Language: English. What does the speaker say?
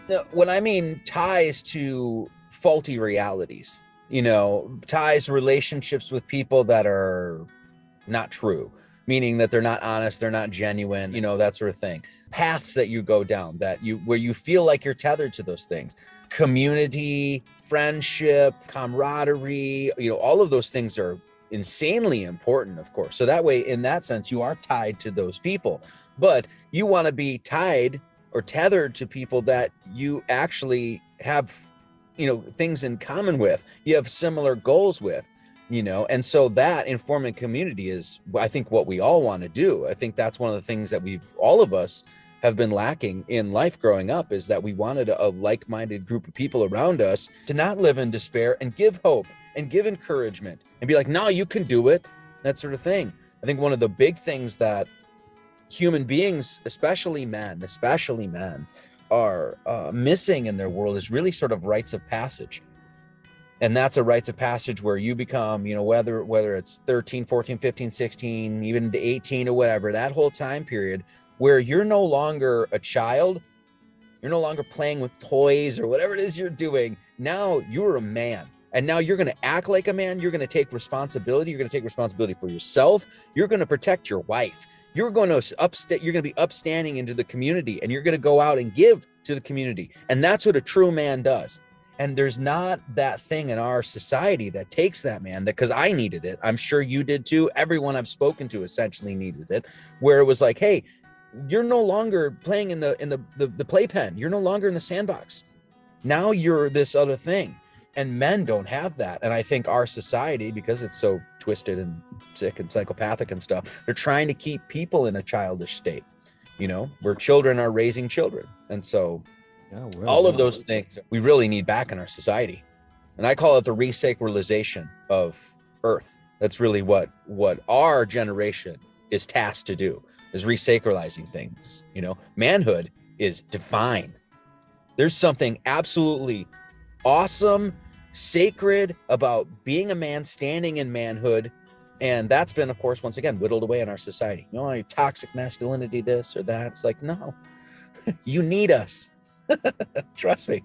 No, when I mean ties to faulty realities, ties relationships with people that are not true, meaning that they're not honest, they're not genuine, that sort of thing. Paths that you go down where you feel like you're tethered to those things. Community, friendship, camaraderie, all of those things are insanely important, of course. So that way, in that sense, you are tied to those people. But you want to be tied or tethered to people that you actually have, things in common with, you have similar goals with. And so that informing community is, I think, what we all want to do. I think that's one of the things that all of us have been lacking in life growing up, is that we wanted a like-minded group of people around us to not live in despair and give hope and give encouragement and be like, no, you can do it, that sort of thing. I think one of the big things that human beings, especially men, are missing in their world is really sort of rites of passage. And that's a rites of passage where you become, whether it's 13, 14, 15, 16, even to 18 or whatever, that whole time period where you're no longer a child, you're no longer playing with toys or whatever it is you're doing. Now you're a man. And now you're going to act like a man. You're going to take responsibility. You're going to take responsibility for yourself. You're going to protect your wife. You're going to be upstanding into the community, and you're going to go out and give to the community. And that's what a true man does. And there's not that thing in our society that takes that man, because I needed it. I'm sure you did too. Everyone I've spoken to essentially needed it, where it was like, hey, you're no longer playing in the playpen. You're no longer in the sandbox. Now you're this other thing. And men don't have that. And I think our society, because it's so twisted and sick and psychopathic and stuff, they're trying to keep people in a childish state, where children are raising children. And so all of those things we really need back in our society. And I call it the resacralization of Earth. That's really what our generation is tasked to do, is resacralizing things. Manhood is divine. There's something absolutely awesome, sacred about being a man, standing in manhood. And that's been, of course, once again, whittled away in our society. Toxic masculinity, this or that. It's like, no, you need us. Trust me.